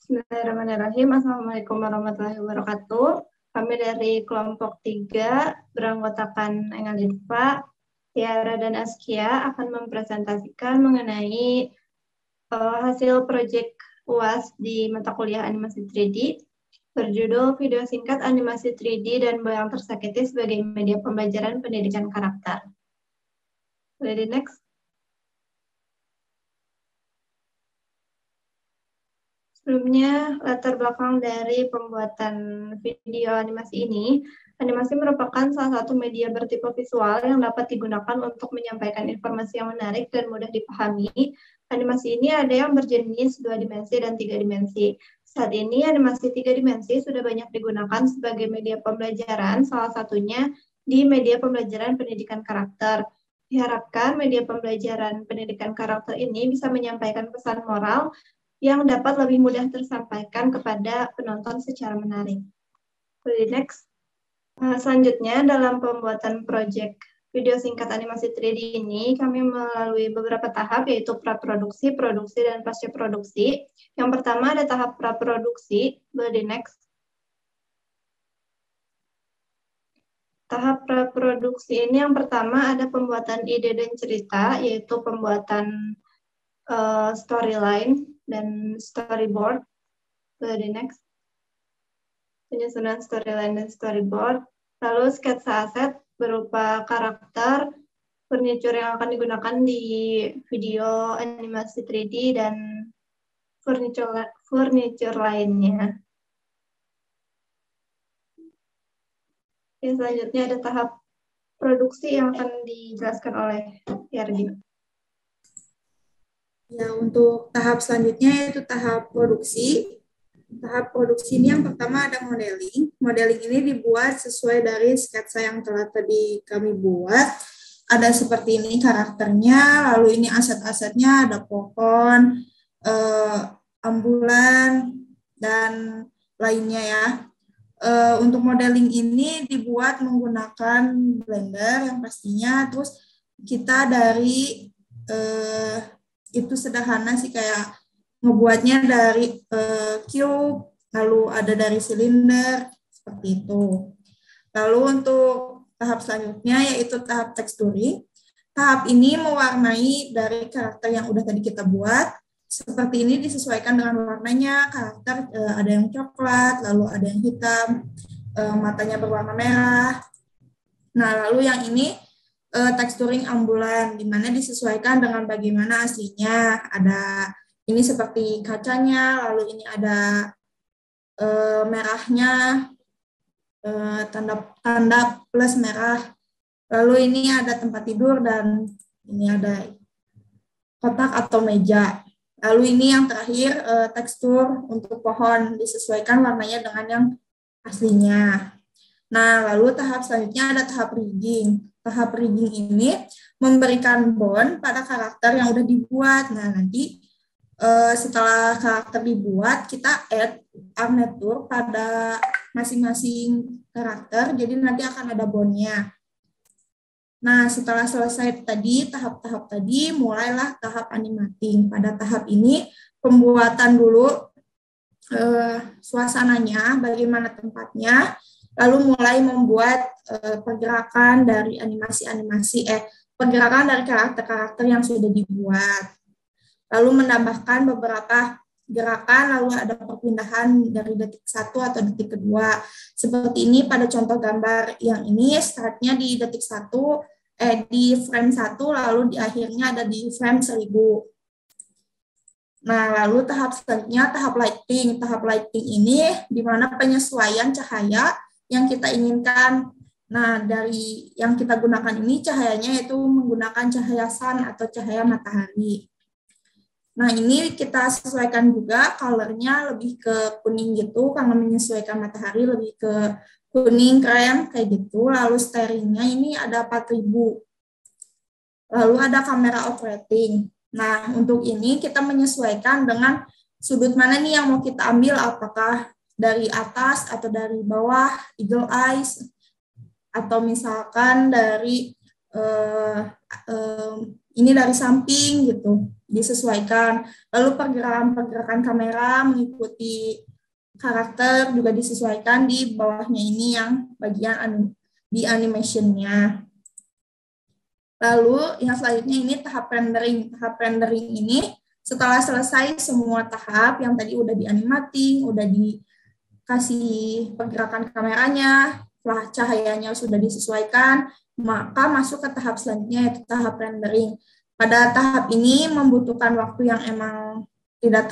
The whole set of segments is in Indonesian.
Bismillahirrahmanirrahim. Assalamualaikum warahmatullahi wabarakatuh. Kami dari kelompok 3 beranggotakan Engal Irfa, Tiara, dan Askia akan mempresentasikan mengenai hasil proyek UAS di mata kuliah animasi 3D berjudul Video Singkat Animasi 3D dan Boyang Tersakiti sebagai Media Pembelajaran Pendidikan Karakter. Ready, next. Sebelumnya, latar belakang dari pembuatan video animasi ini, animasi merupakan salah satu media bertipe visual yang dapat digunakan untuk menyampaikan informasi yang menarik dan mudah dipahami. Animasi ini ada yang berjenis 2 dimensi dan 3 dimensi. Saat ini, animasi 3 dimensi sudah banyak digunakan sebagai media pembelajaran, salah satunya di media pembelajaran pendidikan karakter. Diharapkan media pembelajaran pendidikan karakter ini bisa menyampaikan pesan moral yang dapat lebih mudah tersampaikan kepada penonton secara menarik. Next. Selanjutnya, dalam pembuatan proyek video singkat animasi 3D ini, kami melalui beberapa tahap, yaitu praproduksi, produksi, dan pasca produksi. Yang pertama ada tahap praproduksi. Next. Tahap praproduksi ini yang pertama ada pembuatan ide dan cerita, yaitu pembuatan storyline dan storyboard. Next. Penyusunan storyline dan storyboard. Lalu sketsa aset berupa karakter, furniture yang akan digunakan di video animasi 3D, dan furniture lainnya. Selanjutnya ada tahap produksi yang akan dijelaskan oleh Yardi. Ya, untuk tahap selanjutnya yaitu tahap produksi. Tahap produksi ini yang pertama ada modeling. Modeling ini dibuat sesuai dari sketsa yang telah tadi kami buat. Ada seperti ini karakternya, lalu ini aset-asetnya, ada pohon, ambulan, dan lainnya ya. Untuk modeling ini dibuat menggunakan Blender yang pastinya, terus kita dari itu sederhana sih, kayak ngebuatnya dari cube, lalu ada dari silinder, seperti itu. Lalu untuk tahap selanjutnya yaitu tahap texturing. Tahap ini mewarnai dari karakter yang udah tadi kita buat. Seperti ini disesuaikan dengan warnanya, karakter ada yang coklat, lalu ada yang hitam, matanya berwarna merah. Nah, lalu yang ini texturing ambulan, di mana disesuaikan dengan bagaimana aslinya. Ada ini seperti kacanya, lalu ini ada merahnya, tanda plus merah. Lalu ini ada tempat tidur dan ini ada kotak atau meja. Lalu ini yang terakhir tekstur untuk pohon, disesuaikan warnanya dengan yang aslinya. Nah, lalu tahap selanjutnya ada tahap rigging. Tahap rigging ini memberikan bond pada karakter yang udah dibuat. Nah, nanti setelah karakter dibuat, kita add armature pada masing-masing karakter, jadi nanti akan ada bondnya. Nah, setelah selesai tadi, tahap-tahap tadi, mulailah tahap animating. Pada tahap ini, pembuatan dulu suasananya, bagaimana tempatnya, lalu mulai membuat pergerakan dari pergerakan dari karakter-karakter yang sudah dibuat. Lalu menambahkan beberapa gerakan, lalu ada perpindahan dari detik 1 atau detik kedua. Seperti ini pada contoh gambar yang ini, startnya di detik 1, di frame 1, lalu di akhirnya ada di frame 1000. Nah, lalu tahap selanjutnya tahap lighting. Tahap lighting ini di mana penyesuaian cahaya yang kita inginkan. Nah, dari yang kita gunakan ini cahayanya itu menggunakan cahaya sun atau cahaya matahari. Nah, ini kita sesuaikan juga color-nya lebih ke kuning gitu, karena menyesuaikan matahari lebih ke kuning krem kayak gitu. Lalu steeringnya ini ada 4000. Lalu ada kamera operating. Nah, untuk ini kita menyesuaikan dengan sudut mana nih yang mau kita ambil, apakah dari atas atau dari bawah, eagle eyes, atau misalkan dari ini dari samping gitu. disesuaikan. Lalu pergerakan-pergerakan kamera mengikuti karakter juga disesuaikan di bawahnya ini yang bagian di animation-nya. Lalu yang selanjutnya ini tahap rendering. Tahap rendering ini setelah selesai semua tahap yang tadi udah di-animating, udah dikasih pergerakan kameranya, setelah cahayanya sudah disesuaikan, maka masuk ke tahap selanjutnya yaitu tahap rendering. Pada tahap ini membutuhkan waktu yang emang tidak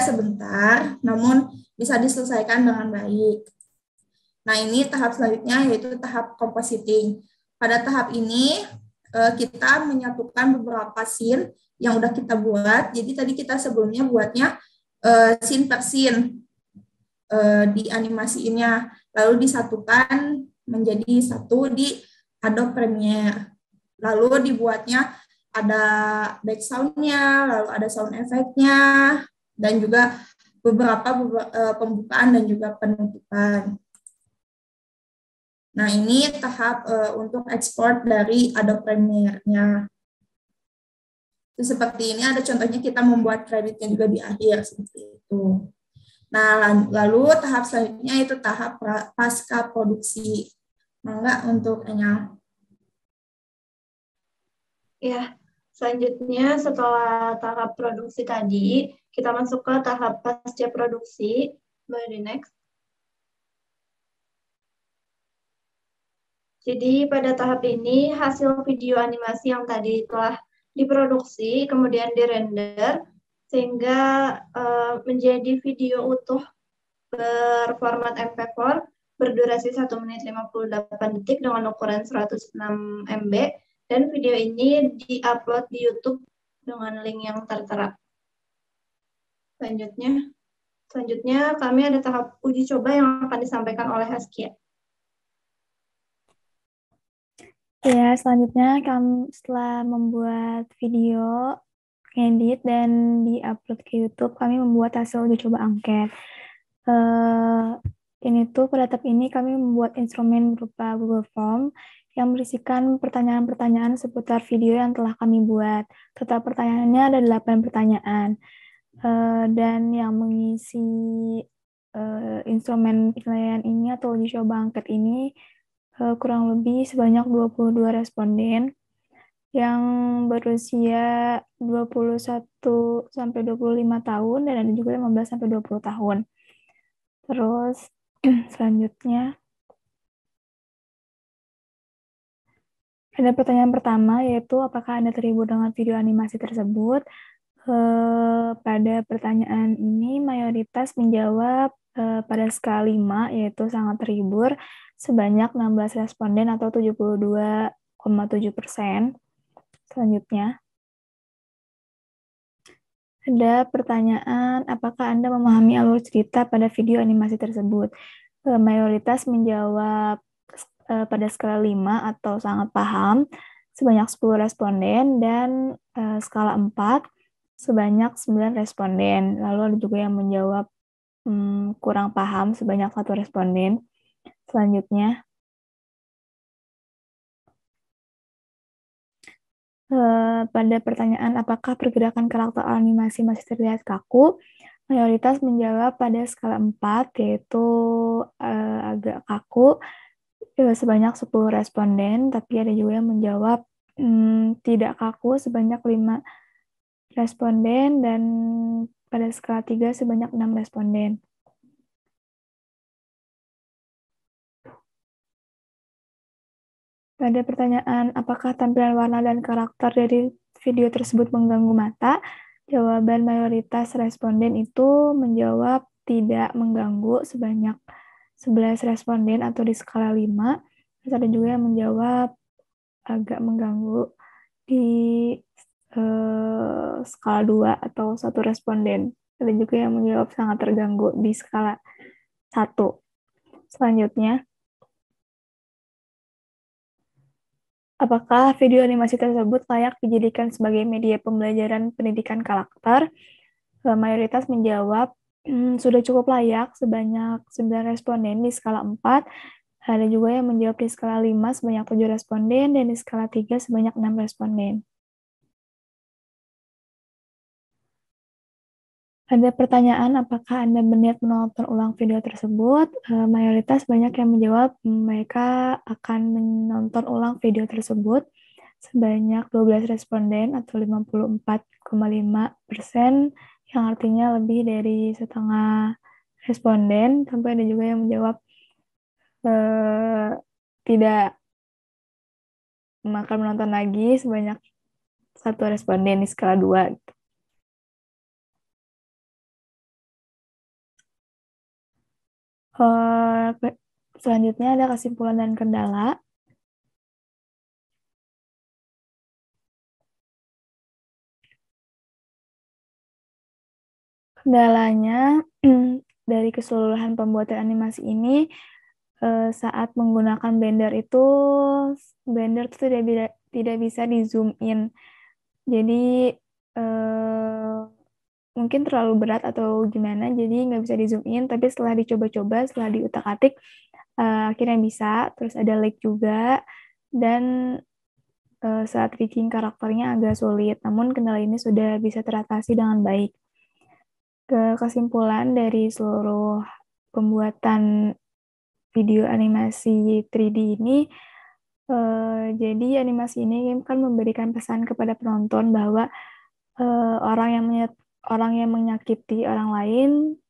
sebentar, namun bisa diselesaikan dengan baik. Nah, ini tahap selanjutnya yaitu tahap compositing. Pada tahap ini kita menyatukan beberapa scene yang udah kita buat. Jadi tadi kita sebelumnya buatnya scene per scene di animasinya, lalu disatukan menjadi satu di Adobe Premiere. Lalu dibuatnya ada background-nya, lalu ada sound effect-nya, dan juga beberapa pembukaan dan juga penutupan. Nah, ini tahap untuk ekspor dari Adobe Premiere-nya. Seperti ini, ada contohnya kita membuat kreditnya juga di akhir, seperti itu. Nah, lalu tahap selanjutnya itu tahap pasca produksi. Mangga untuk Enya. Ya, selanjutnya setelah tahap produksi tadi, kita masuk ke tahap pasca produksi. Boleh next. Jadi pada tahap ini hasil video animasi yang tadi telah diproduksi kemudian dirender sehingga menjadi video utuh berformat MP4 berdurasi 1 menit 58 detik dengan ukuran 106 MB dan video ini diupload di YouTube dengan link yang tertera. Selanjutnya kami ada tahap uji coba yang akan disampaikan oleh Haskia. Ya, selanjutnya kami setelah membuat video, edit, dan di-upload ke YouTube, kami membuat hasil uji coba angket. Ini tuh pada tahap ini kami membuat instrumen berupa Google Form yang berisikan pertanyaan-pertanyaan seputar video yang telah kami buat. Total pertanyaannya ada 8 pertanyaan. Dan yang mengisi instrumen penilaian ini atau uji coba angket ini kurang lebih sebanyak 22 responden yang berusia 21 sampai 25 tahun dan ada juga 15 sampai 20 tahun. Terus selanjutnya ada pertanyaan pertama yaitu apakah Anda terhibur dengan video animasi tersebut? Pada pertanyaan ini mayoritas menjawab pada skala 5 yaitu sangat terhibur sebanyak 16 responden atau 72,7%. Selanjutnya, ada pertanyaan, apakah Anda memahami alur cerita pada video animasi tersebut? Mayoritas menjawab pada skala 5 atau sangat paham, sebanyak 10 responden, dan skala 4, sebanyak 9 responden. Lalu ada juga yang menjawab kurang paham, sebanyak 1 responden. Selanjutnya, pada pertanyaan apakah pergerakan karakter animasi masih terlihat kaku, mayoritas menjawab pada skala 4, yaitu agak kaku, sebanyak 10 responden, tapi ada juga yang menjawab tidak kaku, sebanyak 5 responden, dan pada skala 3 sebanyak 6 responden. Pada pertanyaan, apakah tampilan warna dan karakter dari video tersebut mengganggu mata? Jawaban mayoritas responden itu menjawab tidak mengganggu sebanyak 11 responden atau di skala 5. Terus ada juga yang menjawab agak mengganggu di skala 2 atau 1 responden. Ada juga yang menjawab sangat terganggu di skala 1. Selanjutnya, apakah video animasi tersebut layak dijadikan sebagai media pembelajaran pendidikan karakter? Mayoritas menjawab sudah cukup layak sebanyak 9 responden di skala 4. Ada juga yang menjawab di skala 5 sebanyak 7 responden dan di skala 3 sebanyak 6 responden. Ada pertanyaan, apakah Anda berniat menonton ulang video tersebut? Mayoritas banyak yang menjawab mereka akan menonton ulang video tersebut. Sebanyak 12 responden atau 54,5%, yang artinya lebih dari setengah responden. Sampai ada juga yang menjawab tidak akan menonton lagi, sebanyak 1 responden di skala 2. Selanjutnya ada kesimpulan dan kendala. Kendalanya dari keseluruhan pembuatan animasi ini, saat menggunakan Blender itu tidak bisa di zoom in. Jadi mungkin terlalu berat atau gimana, jadi nggak bisa di zoom in. Tapi setelah dicoba-coba, setelah diutak-atik, akhirnya bisa. Terus ada lag juga, dan saat rigging karakternya agak sulit. Namun kendala ini sudah bisa teratasi dengan baik. Kesimpulan dari seluruh pembuatan video animasi 3D ini, jadi animasi ini kan memberikan pesan kepada penonton bahwa orang yang menyakiti orang lain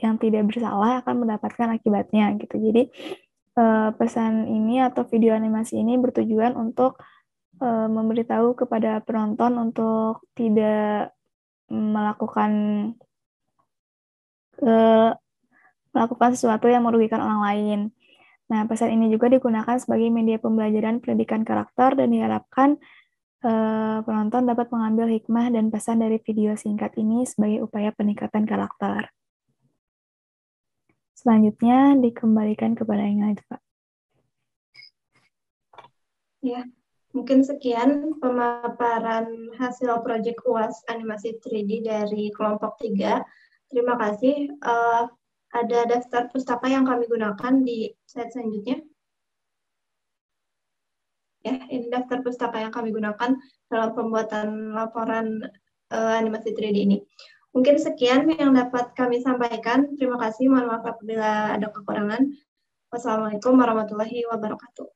yang tidak bersalah akan mendapatkan akibatnya gitu. Jadi pesan ini atau video animasi ini bertujuan untuk memberitahu kepada penonton untuk tidak melakukan sesuatu yang merugikan orang lain. Nah, pesan ini juga digunakan sebagai media pembelajaran pendidikan karakter dan diharapkan penonton dapat mengambil hikmah dan pesan dari video singkat ini sebagai upaya peningkatan karakter. Selanjutnya dikembalikan kepada Ingrid, Pak. Ya, mungkin sekian pemaparan hasil proyek UAS animasi 3D dari kelompok 3. Terima kasih. Ada daftar pustaka yang kami gunakan di slide selanjutnya. Ya, ini daftar pustaka yang kami gunakan dalam pembuatan laporan animasi 3D ini. Mungkin sekian yang dapat kami sampaikan. Terima kasih. Mohon maaf apabila ada kekurangan. Wassalamualaikum warahmatullahi wabarakatuh.